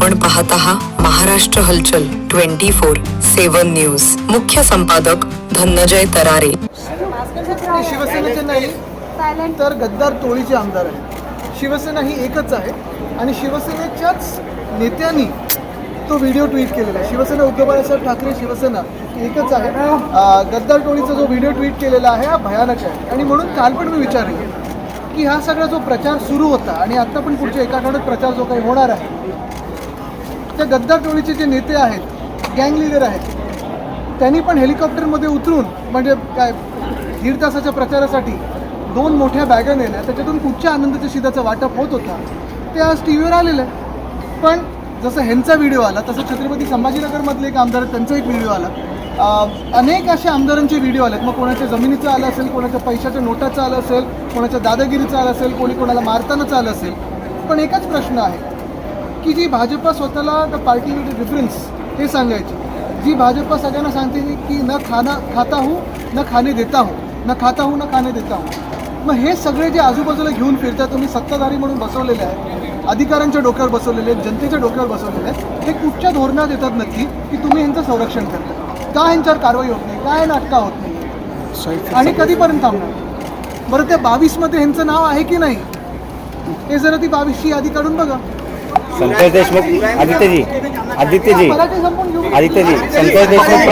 आपण पाहत आहात महाराष्ट्र हलचल 24/7 न्यूज. मुख्य संपादक धनंजय तरारे. शिवसेनेचे नाही तर गद्दार टोळीचे आमदार आहेत. शिवसेना ही एकच आहे आणि शिवसेनेच्याच नेत्यांनी तो व्हिडिओ ट्विट केलेला आहे. शिवसेना उद्धव बाळासाहेब ठाकरे शिवसेना एकच आहे. गद्दार टोळीचा जो व्हिडिओ ट्विट केलेला आहे हा भयानक आहे आणि म्हणून काल पण मी विचारले की हा सगळा जो प्रचार सुरू होता आणि आता पण पुढच्या एका आठवड्यात प्रचार जो काही होणार आहे त्या गद्दार टोळीचे जे नेते आहेत, गँग लीडर आहेत, त्यांनी पण हेलिकॉप्टरमध्ये उतरून म्हणजे काय 1.5 तासाच्या प्रचारासाठी 2 मोठ्या बॅगा नेल्या. त्याच्यातून कुठच्या आनंदाच्या शिधाचं वाटप होत होता ते आज टी व्हीवर आलेलं आहे. पण जसं ह्यांचा व्हिडिओ आला तसं छत्रपती संभाजीनगरमधले एक आमदार त्यांचा एक व्हिडिओ आला. अनेक असे आमदारांचे व्हिडिओ आलेत. मग कोणाच्या जमिनीचं आलं असेल, कोणाच्या पैशाच्या नोटाचं आलं असेल, कोणाच्या दादागिरीचं आलं असेल, कोणी कोणाला मारतानाचं आलं असेल. पण एकच प्रश्न आहे की जी भाजपा स्वतःला द पार्टी विथ डिफरन्स हे सांगायची, जी भाजपा सगळ्यांना सांगते की न खाता हूँ न खाने देता हूँ, न खाता हूँ न खाने देता हूँ. मग हे सगळे जे आजूबाजूला घेऊन फिरतात, तुम्ही सत्ताधारी म्हणून बसवलेले आहेत, अधिकाऱ्यांच्या डोक्यावर बसवलेले आहेत, जनतेच्या डोक्यावर बसवलेले आहेत, हे कुठच्या धोरणात येतात नक्की की तुम्ही यांचं संरक्षण करता? का यांच्यावर कारवाई होत नाही? काय नाटका होत नाही? आणि कधीपर्यंत थांबणार? बरं, त्या 22मध्ये ह्यांचं नाव आहे की नाही हे जरा ती 22ची यादी काढून बघा. संतोष देशमुख, आदित्यजी संतोष देशमुख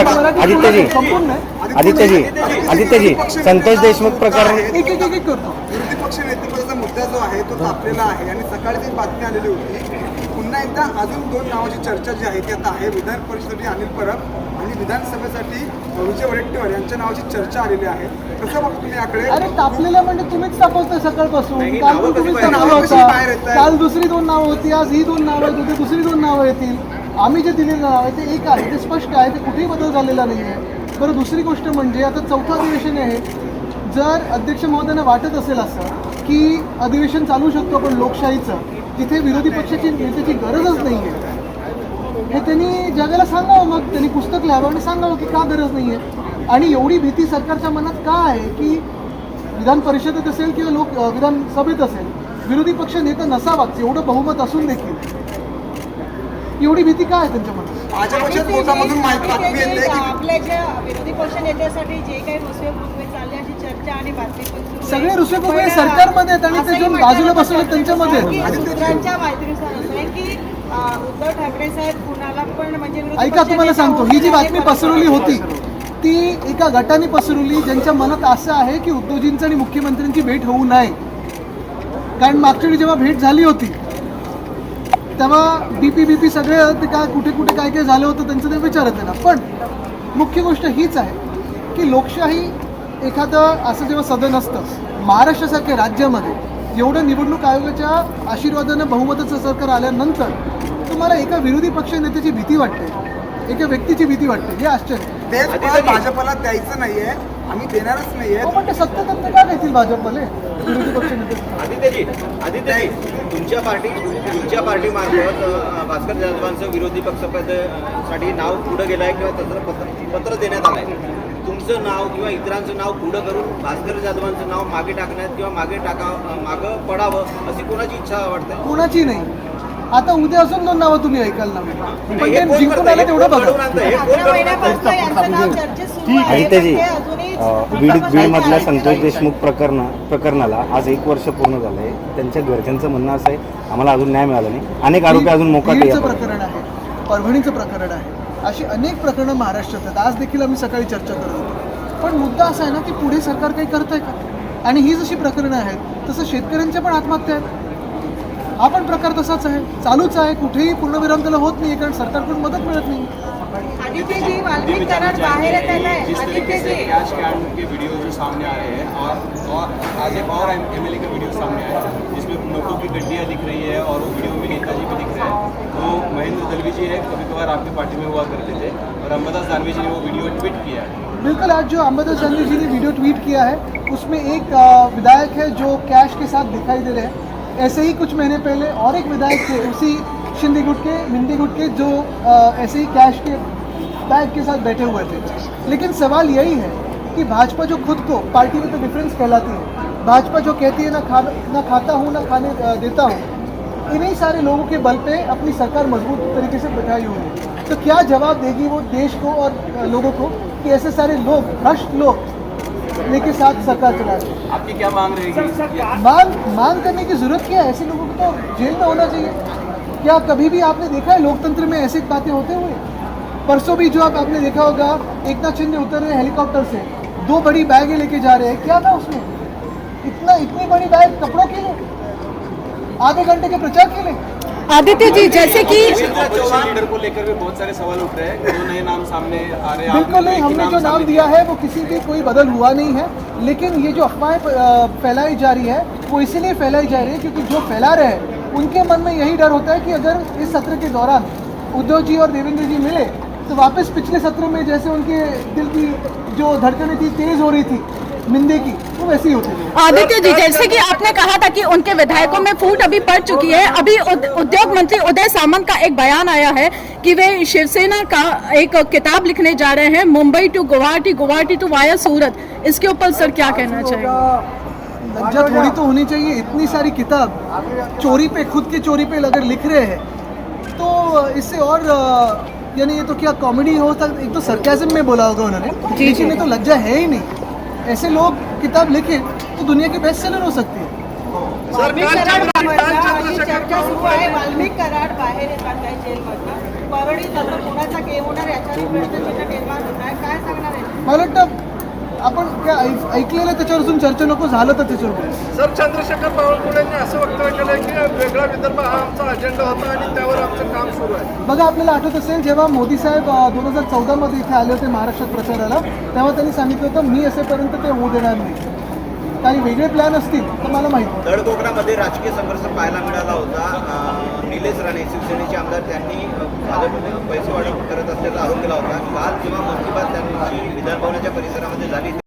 आदित्यजी संतोष देशमुख प्रकरण एक करतो. विरोधी पक्ष नेतेपदाचा मुद्दा जो आहे तो तापलेला आहे आणि सकाळी जी बातमी आलेली होती पुन्हा एकदा अजून 2 नावाची चर्चा जी आहे ती आता आहे. विधान परिषदेसाठी अनिल परब आणि विधानसभेसाठी विजय वडेट्टीवार यांच्या नावाची चर्चा आलेली आहे. कसं बघतो तुम्ही याकडे? अरे तापलेला म्हणजे तुम्हीच तापवताय सकाळपासून. काल पण तुम्हीच तापवला होता. काल दुसरी 2 नावं होती, आज ही 2 नावं आहेत, उद्या दुसरी 2 नावं येतील. आम्ही जे दिलेलं नाव आहे ते एक आहे, ते स्पष्ट आहे, ते कुठेही बदल झालेला नाही आहे. बरं, दुसरी गोष्ट म्हणजे आता 4थं अधिवेशन आहे. जर अध्यक्ष महोदयांना वाटत असेल असं की अधिवेशन चालू शकतो पण लोकशाहीचं, तिथे विरोधी पक्षाची नेत्याची गरजच नाही आहे, हे त्यांनी जगाला सांगावं. मग त्यांनी पुस्तक लिहावं आणि सांगावं की का गरज नाही आहे. आणि एवढी भीती सरकारच्या मनात का आहे की विधान परिषदेत असेल किंवा विधानसभेत असेल विरोधी पक्ष नेता नसावाच, एवढं बहुमत असून देखील एवढी भीती काय आहे त्यांच्या मनात? आपल्या ज्या विरोधी पक्ष नेत्यासाठी जे काही रुसवे चालले अशी चर्चा आणि बातमी पण सगळे रुसवे सरकारमध्ये आहेत आणि ते जे बाजूला बसवले त्यांच्यामध्ये सूत्रांच्या माहितीनुसार असं आहे की उद्धव ठाकरे साहेब कुणाला पण म्हणजे ऐका, तुम्हाला सांगतो, ही जी बातमी पसरवली होती ती एका गटाने पसरवली ज्यांच्या मनात असं आहे की उद्धवजींचं आणि मुख्यमंत्र्यांची भेट होऊ नये. कारण मागच्या वेळी जेव्हा भेट झाली होती तेव्हा बीपी सगळे ते काय कुठे काय झालं होतं त्यांचं ते विचारत आहे ना. पण मुख्य गोष्ट हीच आहे की लोकशाही एखादं असं जेव्हा सदन असतं महाराष्ट्रासारख्या राज्यामध्ये, एवढं निवडणूक आयोगाच्या आशीर्वादानं बहुमताचं सरकार आल्यानंतर तुम्हाला एका विरोधी पक्ष नेत्याची भीती वाटते, एका व्यक्तीची भीती वाटते, हे आश्चर्य. भाजपला द्यायचं नाहीये, आम्ही देणारच नाहीये. पण ते सत्ता का देतील भाजपले विरोधी पक्ष नेते? आदित्यजी तुमच्या पार्टीमार्फत भास्कर जाधवांचं विरोधी पक्षासाठी नाव पुढं गेलं आहे किंवा त्याचं पत्र देण्यात आलं आहे. तुमचं नाव किंवा इतरांचं नाव पुढं करून भास्कर जाधवांचं नाव मागे टाकण्यात किंवा मागं पडावं अशी कोणाची इच्छा वाटते? कोणाची नाही. आता उद्या असून 2 नावं तुम्ही ऐकाल ना, पण ते जिंकून आलं तेवढं बघा. आदित्यजी बीडमधल्या संतोष देशमुख प्रकरणाला आज 1 वर्ष पूर्ण झालं आहे. त्यांच्या घरच्यांचं म्हणणं असं आहे आम्हाला अजून न्याय मिळाला नाही. अनेक आरोपी अजून मोकाटे बीडचं प्रकरण आहे, परभणीचं प्रकरण आहे, अशी अनेक प्रकरणं महाराष्ट्रात आहेत. आज देखील आम्ही सकाळी चर्चा करत होतो. पण मुद्दा असा आहे ना की पुढे सरकार काही करत आहे का? आणि ही जशी प्रकरणं आहेत तसं शेतकऱ्यांच्या पण आत्महत्या आहेत. हा पण प्रकार तसाच आहे, चालूच आहे. कुठेही पूर्णविराम त्याला होत नाही कारण सरकारकडून मदत मिळत नाही. आदित्यजी वाल्मिक करार बाहर आदित्यजी कैश के वीडियो जो सामने आ रहे हैं और आज एक और एमएलए का वीडियो सामने आया है जिसमें नोटों की गड्डियाँ दिख रही है और वो वीडियो में नेताजी भी दिख रहे हैं. तो महेंद्र दलवी जी है, कभी कभार आपकी पार्टी में हुआ करते थे और अंबादास दानवे जी ने वो वीडियो ट्वीट किया है. बिल्कुल, आज जो अंबादास दानवे जी ने वीडियो ट्वीट किया है उसमें एक विधायक है जो कैश के साथ दिखाई दे रहे हैं. ऐसे ही कुछ महीने पहले और एक विधायक थे उसी मिंडी गुट के जो ऐसे ही कैश के बैग के साथ बैठे हुए थे. लेकिन सवाल यही है कि भाजपा जो खुद को पार्टी में तो डिफरेंस कहलाती है, भाजपा जो कहती है ना खाता हूँ ना खाने देता हूँ, इन्हीं सारे लोगों के बल पे अपनी सरकार मजबूत तरीके से बैठाई हुई है। तो क्या जवाब देगी वो देश को और लोगों को कि ऐसे सारे लोग, भ्रष्ट लोग लेके साथ सरकार चला रहे हैं? आपकी क्या मांग रहेगी? मांग करने की जरूरत क्या है? ऐसे लोगों को तो जेल में होना चाहिए। क्या कभी भी आपने देखा है लोकतंत्र में ऐसी बातें होते हुए? परसों भी जो आपने देखा होगा, एकनाथ शिंदे उतर रहे हैं हेलीकॉप्टर से, 2 बड़ी बैगें लेके जा रहे हैं, क्या था उसमें? इतनी बड़ी बैग कपड़ों के लिए, आधे घंटे के प्रचार के लिए। आदित्य जी, जैसे कि अपोजिशन लीडर को लेकर भी बहुत सारे सवाल उठ रहे हैं, 2 नए नाम सामने आ रहे हैं। बिल्कुल नहीं, हमने जो नाम दिया है वो किसी भी कोई बदल हुआ नहीं है, लेकिन ये जो अफवाहें फैलाई जा रही है वो इसीलिए फैलाई जा रही है क्योंकि जो फैला रहे हैं उनके मन में यही डर होता है कि अगर इस सत्र के दौरान उद्धव जी और देवेंद्र जी मिले तो वापस पिछले सत्र में जैसे उनके दिल की जो धड़कनें थी तेज हो रही थी निंदे की, वो वैसी होती है। आदित्य जी, जैसे कि आपने कहा था कि उनके विधायकों में फूट अभी पड़ चुकी है, अभी उद्योग मंत्री उदय सामंत का एक बयान आया है कि वे शिवसेना का एक किताब लिखने जा रहे हैं, मुंबई टू गुवाहाटी, गुवाहाटी टू वाया सूरत। इसके ऊपर सर क्या कहना चाहेंगे? लज्जा थोड़ी तो होनी चाहिए, इतनी सारी किताब चोरी पे, खुद की चोरी पे अगर लिख रहे हैं तो इससे और यानी ये तो क्या कॉमेडी हो सकता है? एक तो सरकाज़म में बोला होगा उन्होंने, लेकिन ये तो लज्जा है ही नहीं। ऐसे लोग किताब लिखे तो दुनिया की बेस्ट सेलर हो सकती है। वाल्मिक कराड चर्चा सुरू आहे, वाल्मिक कराड बाहेर येतात आहे जेलमधनं, परळी तसं कोणाचा गेम होणार याच्यावर प्रश्नचिन्ह निर्माण होत आहे, काय सांगणार आहे? मला वाटतं आपण काय ऐकलेलं त्याच्यावर अजून चर्चा नको, झालं तर त्याच्यावर बोलू. सर, चंद्रशेखर बावनकुळेंनी असं वक्तव्य केलं की वेगळा विदर्भ हा आमचा अजेंडा होता आणि त्यावर आमचं काम सुरू आहे. बघा, आपल्याला आठवत असेल जेव्हा मोदी साहेब 2014 मध्ये इथे आले होते महाराष्ट्रात प्रचाराला, तेव्हा त्यांनी सांगितलं होतं मी असेपर्यंत ते होऊ देणार नाही. काही वेगळे प्लॅन असतील तर मला माहिती. धड कोकणामध्ये राजकीय संघर्ष पाहायला मिळाला होता. निलेश राणे शिवसेनेचे आमदार त्यांनी भाजपने पैसे वाटप करत असल्याचा आरोप केला होता. काल जेव्हा मन की बात त्या दिवशी विधानभवनाच्या परिसरामध्ये झाली